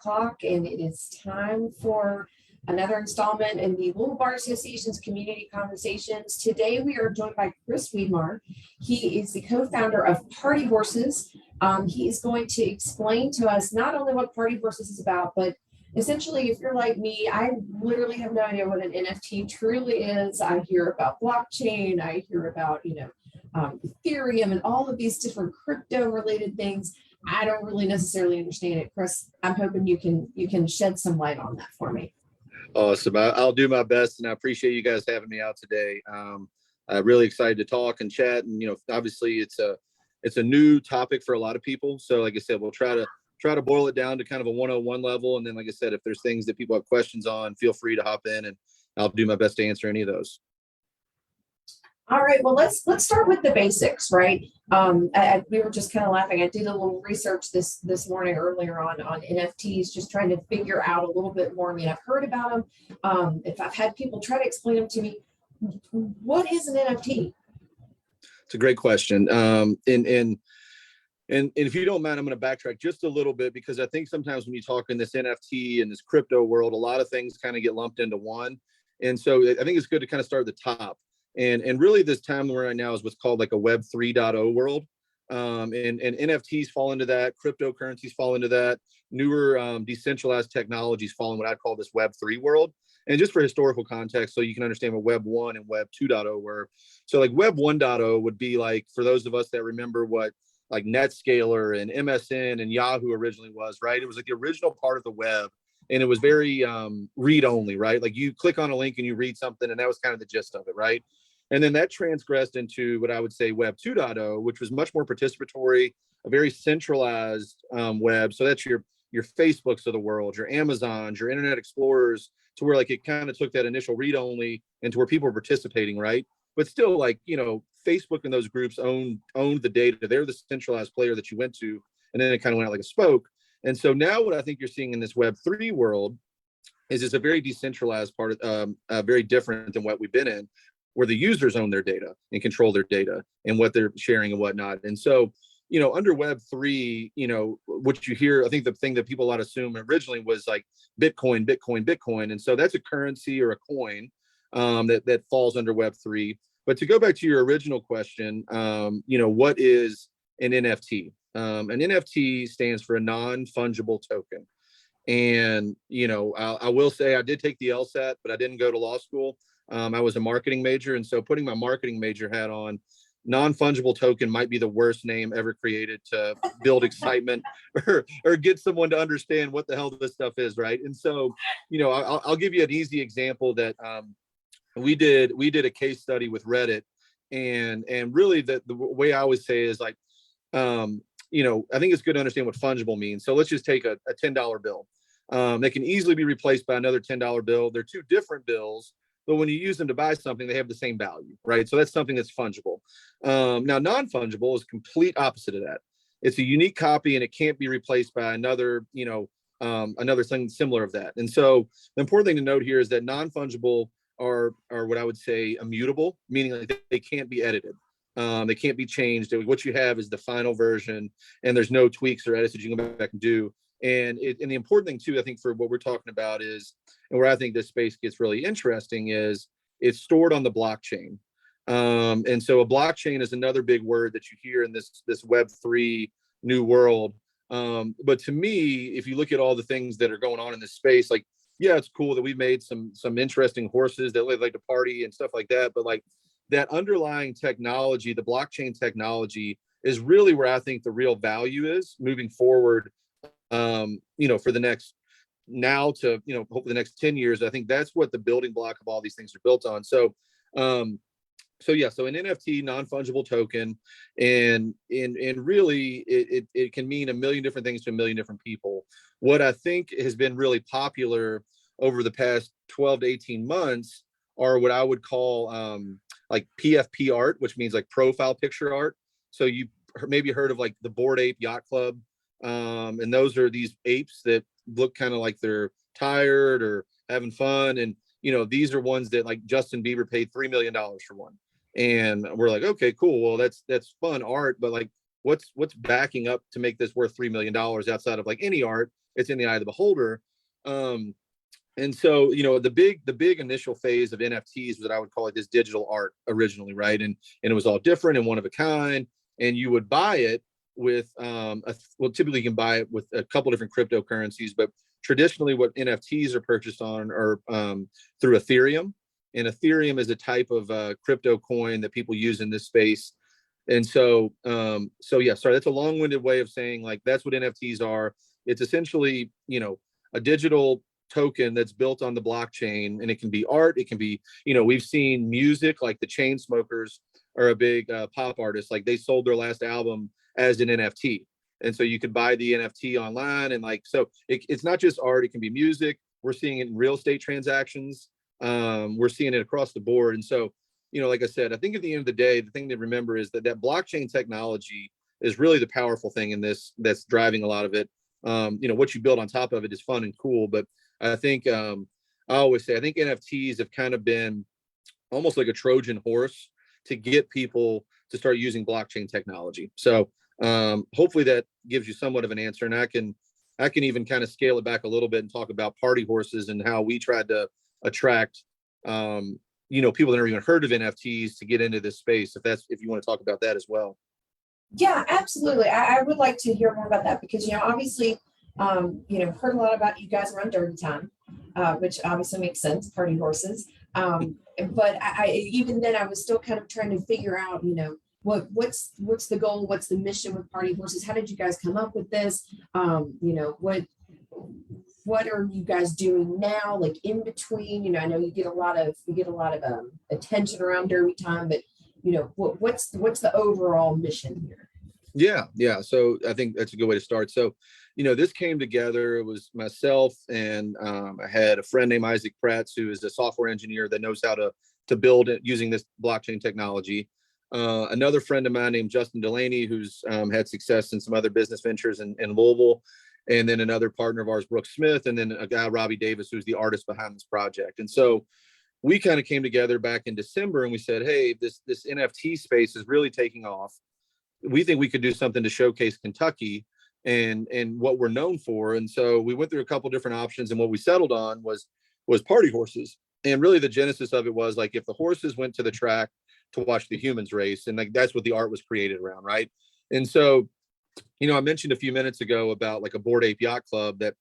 o'clock, and it is time for another installment in the Louisville Bar Association's Community Conversations. Today, we are joined by Chris Weidmar. He is the co-founder of Party Horses. He is going to explain to us not only what Party Horses is about, but essentially, if you're like me, I literally have no idea what an NFT truly is. I hear about blockchain, I hear about, Ethereum and all of these different crypto related things. I don't really necessarily understand it. Chris, I'm hoping you can shed some light on that for me. Awesome. I'll do my best, and I appreciate you guys having me out today. I'm really excited to talk and chat, and obviously it's a new topic for a lot of people. So like I said, we'll try to boil it down to kind of a 101 level, and then like I said, if there's things that people have questions on, feel free to hop in, and I'll do my best to answer any of those. All right, well, let's start with the basics, right? We were just kind of laughing. I did a little research this morning earlier on NFTs, just trying to figure out a little bit more. I mean, I've heard about them. If I've had people try to explain them to me, what is an NFT? It's a great question. And if you don't mind, I'm going to backtrack just a little bit, because I think sometimes when you talk in this NFT and this crypto world, a lot of things kind of get lumped into one. And so I think it's good to kind of start at the top. And really this time we're right now is what's called like a Web 3.0 world. And NFTs fall into that, cryptocurrencies fall into that, newer decentralized technologies fall in what I'd call this Web 3 world. And just for historical context, so you can understand what Web 1 and Web 2.0 were. So like Web 1.0 would be like, for those of us that remember what like Netscaler and MSN and Yahoo originally was, right? It was like the original part of the web. And it was very read only, right? Like you click on a link and you read something, and that was kind of the gist of it, right? And then that transgressed into what I would say Web 2.0, which was much more participatory, a very centralized web. So that's your Facebooks of the world, your Amazons, your Internet Explorers, to where like it kind of took that initial read only into where people were participating, right? But still, like, Facebook and those groups owned the data. They're the centralized player that you went to, and then it kind of went out like a spoke. And so now what I think you're seeing in this Web 3 world is it's a very decentralized part, very different than what we've been in, where the users own their data and control their data and what they're sharing and whatnot. And so, under Web 3, what you hear, I think the thing that people a lot assume originally was like Bitcoin. And so that's a currency or a coin that falls under Web 3. But to go back to your original question, what is an NFT? An NFT stands for a non-fungible token. And, I will say I did take the LSAT, but I didn't go to law school. I was a marketing major. And so putting my marketing major hat on, non-fungible token might be the worst name ever created to build excitement or get someone to understand what the hell this stuff is, right? And so, I'll give you an easy example that we did a case study with Reddit. And really the way I always say is like, I think it's good to understand what fungible means. So let's just take a $10 bill. They can easily be replaced by another $10 bill. They're two different bills, but when you use them to buy something, they have the same value, right? So that's something that's fungible. Now, non-fungible is complete opposite of that. It's a unique copy, and it can't be replaced by another, another thing similar of that. And so the important thing to note here is that non-fungible are what I would say immutable, meaning like they can't be edited. They can't be changed. What you have is the final version, and there's no tweaks or edits that you can go back and do. And the important thing too, I think, for what we're talking about is, and where I think this space gets really interesting, is it's stored on the blockchain. And so a blockchain is another big word that you hear in this Web 3 new world. But to me, if you look at all the things that are going on in this space, like, yeah, it's cool that we've made some interesting horses that like to party and stuff like that. But like that underlying technology, the blockchain technology, is really where I think the real value is moving forward. For the next now to, hopefully the next 10 years, I think that's what the building block of all these things are built on. So an NFT, non-fungible token, and really it can mean a million different things to a million different people. What I think has been really popular over the past 12 to 18 months are what I would call like PFP art, which means like profile picture art. So you maybe heard of like the Bored Ape Yacht Club. And those are these apes that look kind of like they're tired or having fun. And, these are ones that like Justin Bieber paid $3 million for one. And we're like, okay, cool. Well, that's fun art, but like what's backing up to make this worth $3 million outside of like any art? it's in the eye of the beholder. And so, the big initial phase of NFTs was what I would call like this digital art originally, right? And it was all different and one of a kind. And you would buy it with, typically you can buy it with a couple different cryptocurrencies, but traditionally what NFTs are purchased on are through Ethereum. And Ethereum is a type of crypto coin that people use in this space. And so, that's a long-winded way of saying like that's what NFTs are. It's essentially, a digital token that's built on the blockchain, and it can be art, it can be, we've seen music, like the Chainsmokers are a big pop artist, like they sold their last album as an NFT, and so you could buy the NFT online, and like so it's not just art, it can be music. We're seeing it in real estate transactions. We're seeing it across the board. And so, like I said, I think at the end of the day, the thing to remember is that blockchain technology is really the powerful thing in this that's driving a lot of it. What you build on top of it is fun and cool, but I think I always say I think NFTs have kind of been almost like a Trojan horse to get people to start using blockchain technology. So hopefully that gives you somewhat of an answer, and I can even kind of scale it back a little bit and talk about party horses and how we tried to attract people that never even heard of NFTs to get into this space. If you want to talk about that as well. Yeah, absolutely. I would like to hear more about that because, obviously, heard a lot about you guys around Derby time, which obviously makes sense, party horses. But I even then I was still kind of trying to figure out, what's the goal? What's the mission with party horses? How did you guys come up with this? What are you guys doing now? Like in between, I know you get a lot of attention around Derby time, but what's the overall mission here? Yeah. So I think that's a good way to start. So, this came together. It was myself and I had a friend named Isaac Pratt, who is a software engineer that knows how to build it using this blockchain technology. Another friend of mine named Justin Delaney, who's had success in some other business ventures in Louisville. And then another partner of ours, Brooke Smith, and then a guy, Robbie Davis, who's the artist behind this project. And so we kind of came together back in December and we said, hey, this NFT space is really taking off. We think we could do something to showcase Kentucky and what we're known for. And so we went through a couple different options, and what we settled on was party horses. And really the genesis of it was like if the horses went to the track to watch the humans race, and like that's what the art was created around, right? And so, I mentioned a few minutes ago about like a Bored Ape Yacht Club that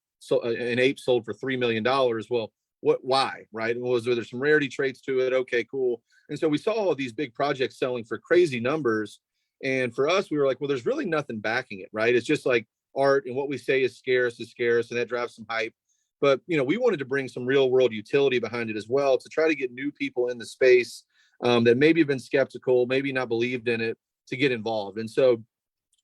an ape sold for $3 million. Well, why, right? Was there some rarity traits to it? Okay, cool. And so we saw all these big projects selling for crazy numbers. And for us, we were like, well, there's really nothing backing it, right? It's just like art, and what we say is scarce, and that drives some hype. But, we wanted to bring some real world utility behind it as well to try to get new people in the space that maybe have been skeptical, maybe not believed in it, to get involved. And so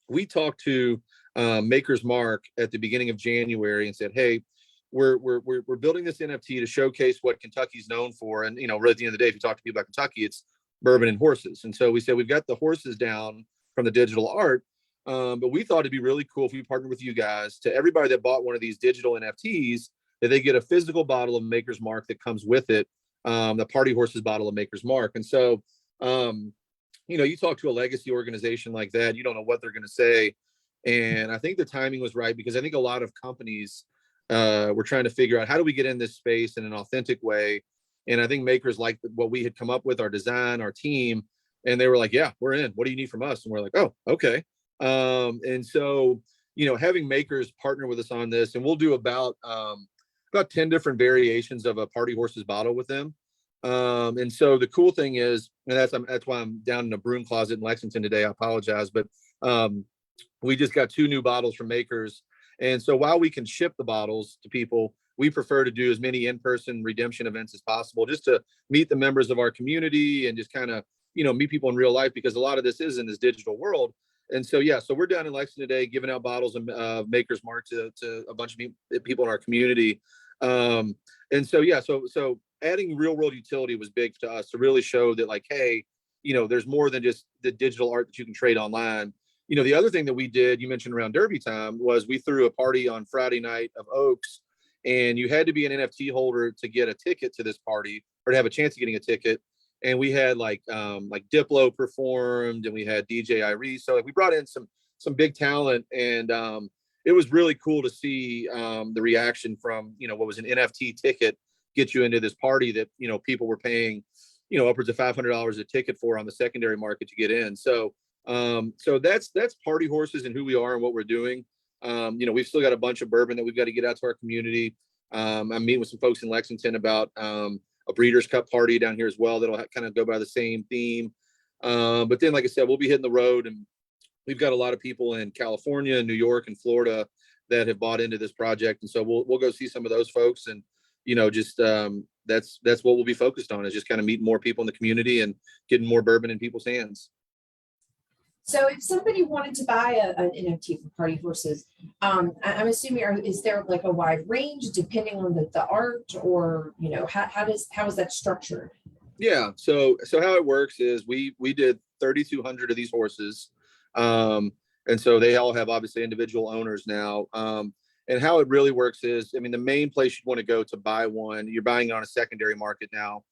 we talked to Maker's Mark at the beginning of January and said, hey, we're building this NFT to showcase what Kentucky's known for. And, really at the end of the day, if you talk to people about Kentucky, it's bourbon and horses. And so we said, we've got the horses down from the digital art, but we thought it'd be really cool if we partnered with you guys to everybody that bought one of these digital NFTs, that they get a physical bottle of Maker's Mark that comes with it, the Party Horses bottle of Maker's Mark. And so, you talk to a legacy organization like that, you don't know what they're going to say. And I think the timing was right, because I think a lot of companies were trying to figure out how do we get in this space in an authentic way. And I think Makers liked what we had come up with, our design, our team, and they were like, yeah, we're in. What do you need from us? And we're like, oh, okay. And so, having Makers partner with us on this, and we'll do about 10 different variations of a Party Horses bottle with them. And so the cool thing is, and that's why I'm down in a broom closet in Lexington today. I apologize, but we just got 2 new bottles from Makers. And so while we can ship the bottles to people, we prefer to do as many in-person redemption events as possible, just to meet the members of our community and just kind of, meet people in real life, because a lot of this is in this digital world. And so, so we're down in Lexington today, giving out bottles of Maker's Mark to a bunch of people in our community. And so, so adding real world utility was big to us, to really show that like, hey, there's more than just the digital art that you can trade online. The other thing that we did, you mentioned around Derby time, was we threw a party on Friday night of Oaks, and you had to be an NFT holder to get a ticket to this party, or to have a chance of getting a ticket. And we had like Diplo performed, and we had DJ Irie. So like we brought in some big talent, and it was really cool to see the reaction from, what was an NFT ticket get you into this party that, people were paying, upwards of $500 a ticket for on the secondary market to get in. So that's Party Horses and who we are and what we're doing. We've still got a bunch of bourbon that we've got to get out to our community. I'm meeting with some folks in Lexington about a Breeders' Cup party down here as well that'll kind of go by the same theme. But then, like I said, we'll be hitting the road, and we've got a lot of people in California, New York, and Florida that have bought into this project, and so we'll go see some of those folks, and just that's what we'll be focused on, is just kind of meeting more people in the community and getting more bourbon in people's hands. So if somebody wanted to buy an NFT for Party Horses, I'm assuming, is there like a wide range depending on the art, or how is that structured? Yeah, so how it works is we did 3,200 of these horses, and so they all have obviously individual owners now. And how it really works is, the main place you'd want to go to buy one, you're buying on a secondary market now,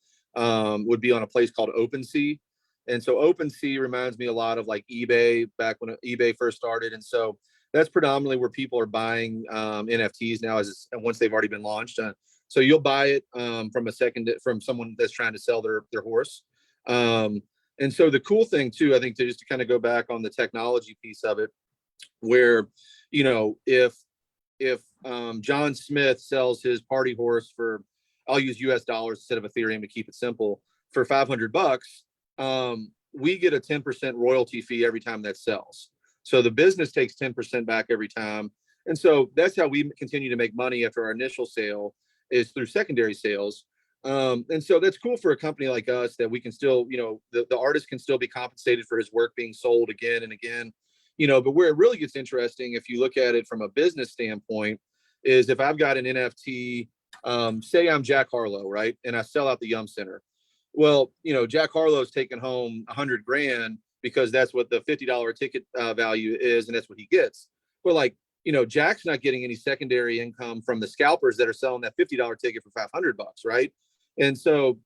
would be on a place called OpenSea. And so OpenSea reminds me a lot of like eBay back when eBay first started. And so that's predominantly where people are buying NFTs now, once they've already been launched. So you'll buy it from someone that's trying to sell their horse. And so the cool thing too, I think, to kind of go back on the technology piece of it, where, if John Smith sells his party horse for, I'll use US dollars instead of Ethereum to keep it simple, for $500, we get a 10% royalty fee every time that sells. So the business takes 10% back every time. And so that's how we continue to make money after our initial sale, is through secondary sales. And so that's cool for a company like us, that we can still, the artist can still be compensated for his work being sold again and again, but where it really gets interesting, if you look at it from a business standpoint, is if I've got an NFT, say I'm Jack Harlow, right? And I sell out the Yum Center. Well, Jack Harlow's taking home $100,000 because that's what the $50 ticket value is, and that's what he gets. But Jack's not getting any secondary income from the scalpers that are selling that $50 ticket for $500, right? And so,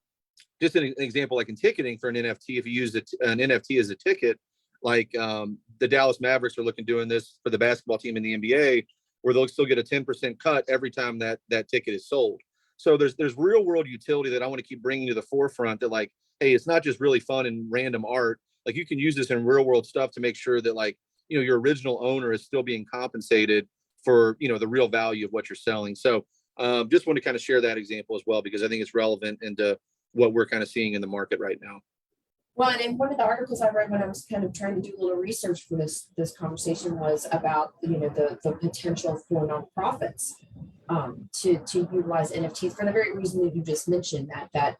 just an example, like in ticketing for an NFT, if you use an NFT as a ticket, like the Dallas Mavericks are doing this for the basketball team in the NBA, where they'll still get a 10% cut every time that ticket is sold. So there's real world utility that I want to keep bringing to the forefront, that hey, it's not just really fun and random art. Like, you can use this in real world stuff to make sure that your original owner is still being compensated for, the real value of what you're selling. So just want to kind of share that example as well, because I think it's relevant into what we're kind of seeing in the market right now. Well, and in one of the articles I read when I was kind of trying to do a little research for this conversation was about the potential for nonprofits to utilize NFTs for the very reason that you just mentioned, that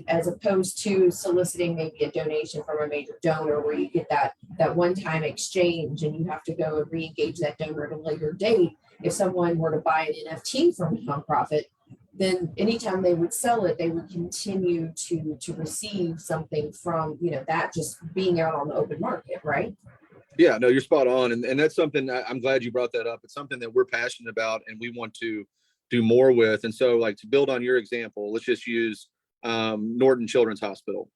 as opposed to soliciting maybe a donation from a major donor, where you get that one-time exchange and you have to go and re-engage that donor at a later date. If someone were to buy an NFT from a nonprofit, then anytime they would sell it, they would continue to receive something from that just being out on the open market, right? Yeah, no, you're spot on, and that's something I'm glad you brought that up. It's something that we're passionate about and we want to do more with. And so, to build on your example, let's just use Norton Children's Hospital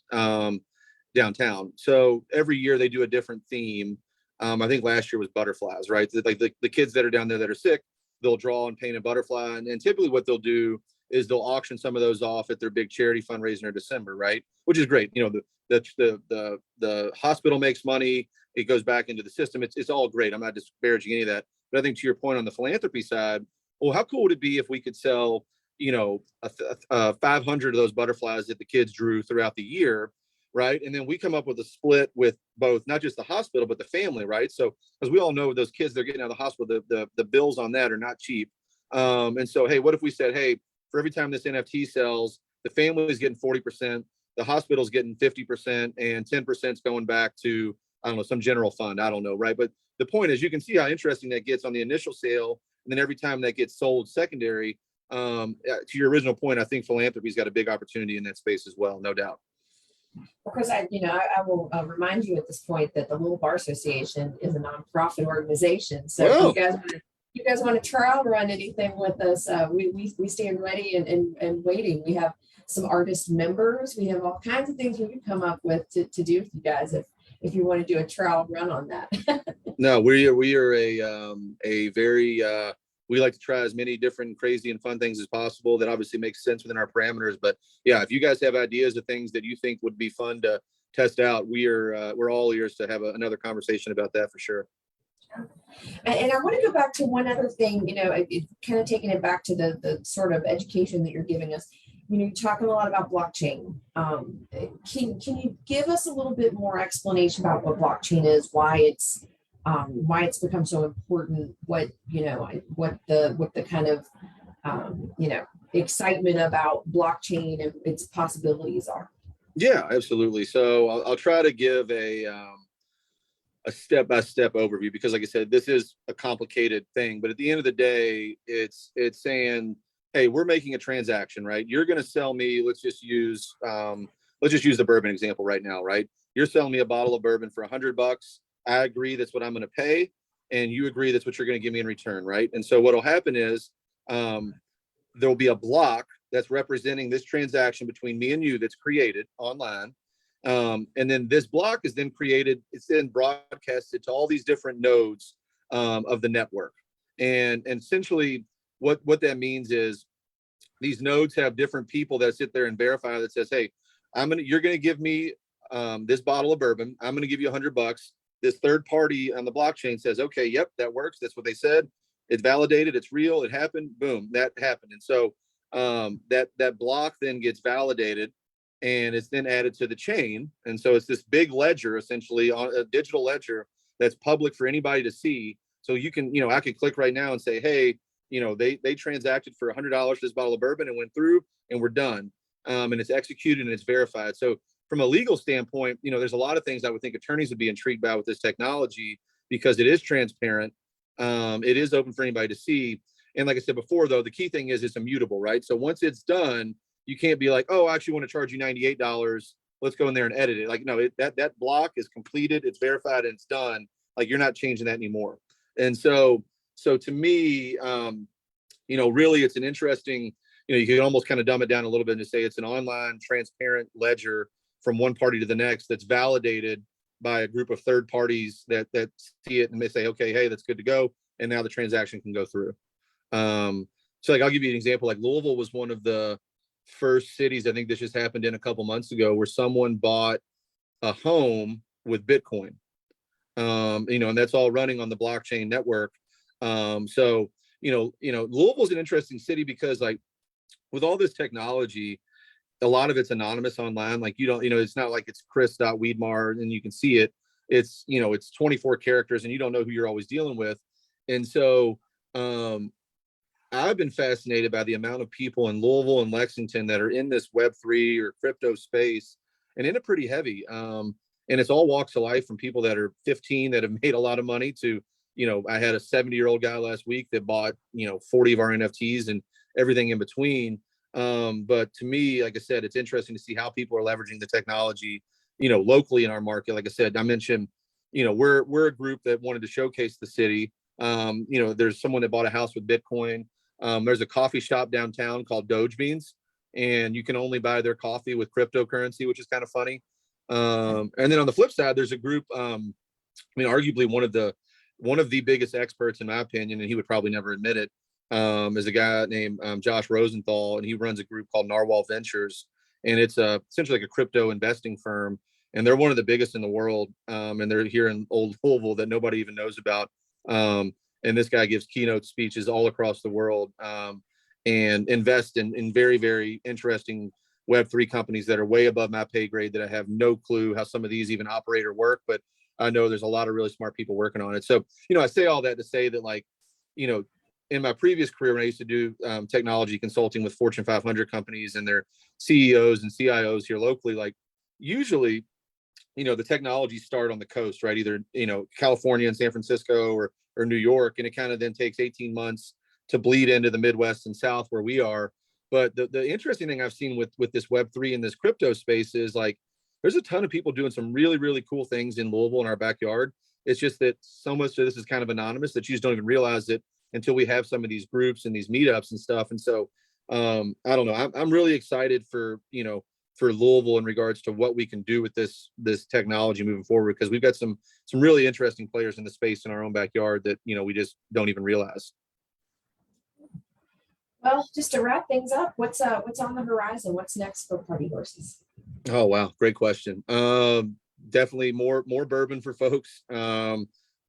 downtown. So every year they do a different theme. I think last year was butterflies, right? The kids that are down there that are sick, they'll draw and paint a butterfly, and typically what they'll do is they'll auction some of those off at their big charity fundraiser in December, right? Which is great. The hospital makes money, it goes back into the system. It's all great. I'm not disparaging any of that. But I think, to your point on the philanthropy side, well, how cool would it be if we could sell 500 of those butterflies that the kids drew throughout the year, right? And then we come up with a split with both, not just the hospital, but the family, right? So, as we all know, those kids, they're getting out of the hospital, the bills on that are not cheap. And so, hey, what if we said, hey, for every time this NFT sells, the family is getting 40%, the hospital's getting 50%, and 10% is going back to, I don't know, some general fund. I don't know, right? But the point is, you can see how interesting that gets on the initial sale, and then every time that gets sold secondary. To your original point, I think philanthropy's got a big opportunity in that space as well, no doubt. Of course, I will remind you at this point that the Louisville Bar Association is a nonprofit organization. So if you guys want to trial run anything with us, we stand ready and waiting. We have some artist members. We have all kinds of things we can come up with to do with you guys if you want to do a trial run on that. No, we are a very we like to try as many different crazy and fun things as possible that obviously makes sense within our parameters. But yeah, if you guys have ideas of things that you think would be fun to test out, we're all ears to have another conversation about that for sure. And I want to go back to one other thing, kind of taking it back to the sort of education that you're giving us. You're talking a lot about blockchain. Can you give us a little bit more explanation about what blockchain is, why it's become so important, what the kind of excitement about blockchain and its possibilities are? Yeah, absolutely. So I'll try to give a step-by-step overview because, like I said, this is a complicated thing. But at the end of the day, it's saying, hey, we're making a transaction, right? You're going to sell me. Let's just use the bourbon example right now, right? You're selling me a bottle of bourbon for $100. I agree that's what I'm going to pay, and you agree that's what you're going to give me in return, right? And so what'll happen is there'll be a block that's representing this transaction between me and you that's created online. And then this block is then created, it's then broadcasted to all these different nodes of the network. And essentially what that means is these nodes have different people that sit there and verify that says, hey, you're going to give me this bottle of bourbon. I'm going to give you $100. This third party on the blockchain says, okay, yep, that works. That's what they said. It's validated. It's real. It happened. Boom, that happened. And so that block then gets validated and it's then added to the chain. And so it's this big ledger, essentially on a digital ledger that's public for anybody to see. So you can, I could click right now and say, hey, they transacted for $100 this bottle of bourbon and went through and we're done. And it's executed and it's verified. So from a legal standpoint, there's a lot of things I would think attorneys would be intrigued by with this technology because it is transparent. It is open for anybody to see. And like I said before, though, the key thing is it's immutable, right? So once it's done, you can't be like, oh, I actually want to charge you $98. Let's go in there and edit it. Like, no, that block is completed, it's verified, and it's done. Like, you're not changing that anymore. And so to me, really, it's an interesting, you can almost kind of dumb it down a little bit and just say it's an online transparent ledger from one party to the next that's validated by a group of third parties that see it and they say, okay, hey, that's good to go. And now the transaction can go through. So like, I'll give you an example. Like Louisville was one of the first cities, I think this just happened in a couple months ago, where someone bought a home with Bitcoin. And that's all running on the blockchain network. So Louisville's an interesting city because like with all this technology, a lot of it's anonymous online. Like you don't, it's not like it's Chris Weidmar and you can see it. It's 24 characters and you don't know who you're always dealing with. And so I've been fascinated by the amount of people in Louisville and Lexington that are in this Web3 or crypto space and in it pretty heavy. And it's all walks of life from people that are 15 that have made a lot of money to, I had a 70-year-old guy last week that bought, 40 of our NFTs and everything in between. But to me, like I said, it's interesting to see how people are leveraging the technology, locally in our market. Like I said, I mentioned, we're a group that wanted to showcase the city. There's someone that bought a house with Bitcoin. There's a coffee shop downtown called Doge Beans, and you can only buy their coffee with cryptocurrency, which is kind of funny. And then on the flip side, there's a group, arguably one of the biggest experts in my opinion, and he would probably never admit it, is a guy named Josh Rosenthal, and he runs a group called Narwhal Ventures, and it's essentially like a crypto investing firm, and they're one of the biggest in the world, and they're here in Old Louisville that nobody even knows about. And this guy gives keynote speeches all across the world and invest in very, very interesting Web3 companies that are way above my pay grade that I have no clue how some of these even operate or work, but I know there's a lot of really smart people working on it. So, I say all that to say that like, in my previous career, when I used to do technology consulting with Fortune 500 companies and their CEOs and CIOs here locally, like usually, the technology start on the coast, right? Either, California and San Francisco or New York. And it kind of then takes 18 months to bleed into the Midwest and South where we are. But the interesting thing I've seen with this Web3 in this crypto space is like, there's a ton of people doing some really, really cool things in Louisville in our backyard. It's just that so much of this is kind of anonymous that you just don't even realize it until we have some of these groups and these meetups and stuff. And so, I don't know, I'm really excited for, for Louisville in regards to what we can do with this technology moving forward, because we've got some really interesting players in the space in our own backyard that we just don't even realize. Well, just to wrap things up, what's on the horizon? What's next for Party Horses? Oh wow, great question. Definitely more bourbon for folks.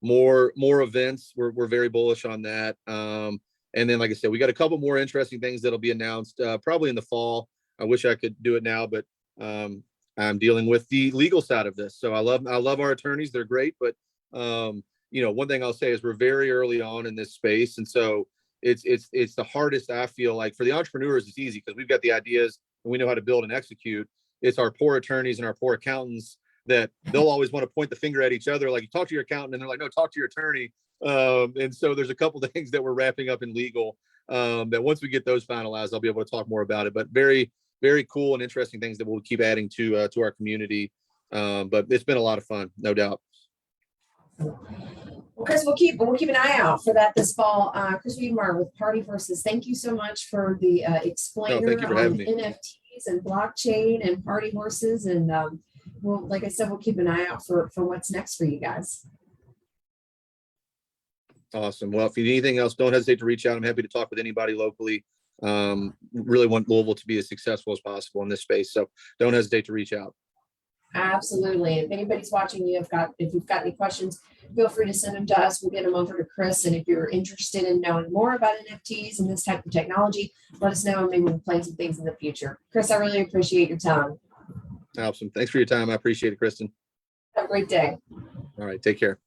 More events. We're very bullish on that. And then, like I said, we got a couple more interesting things that'll be announced probably in the fall. I wish I could do it now, but I'm dealing with the legal side of this. So I love our attorneys. They're great. But, one thing I'll say is we're very early on in this space. And so it's the hardest. I feel like for the entrepreneurs, it's easy because we've got the ideas and we know how to build and execute. It's our poor attorneys and our poor accountants that they'll always want to point the finger at each other. Like, you talk to your accountant and they're like, no, talk to your attorney. And so there's a couple of things that we're wrapping up in legal that once we get those finalized, I'll be able to talk more about it. But very, very cool and interesting things that we'll keep adding to our community. But it's been a lot of fun, no doubt. Well, Chris, we'll keep an eye out for that this fall. Chris Weidmar with Party Horses. Thank you so much for the explainer thank you for on having me. NFTs and blockchain and Party Horses. And well, like I said, we'll keep an eye out for what's next for you guys. Awesome. Well, if you need anything else, don't hesitate to reach out. I'm happy to talk with anybody locally. Really want Louisville to be as successful as possible in this space. So don't hesitate to reach out. Absolutely. If anybody's watching, if you've got any questions, feel free to send them to us. We'll get them over to Chris. And if you're interested in knowing more about NFTs and this type of technology, let us know. Maybe we'll plan some things in the future. Chris, I really appreciate your time. Awesome. Thanks for your time. I appreciate it, Kristen. Have a great day. All right. Take care.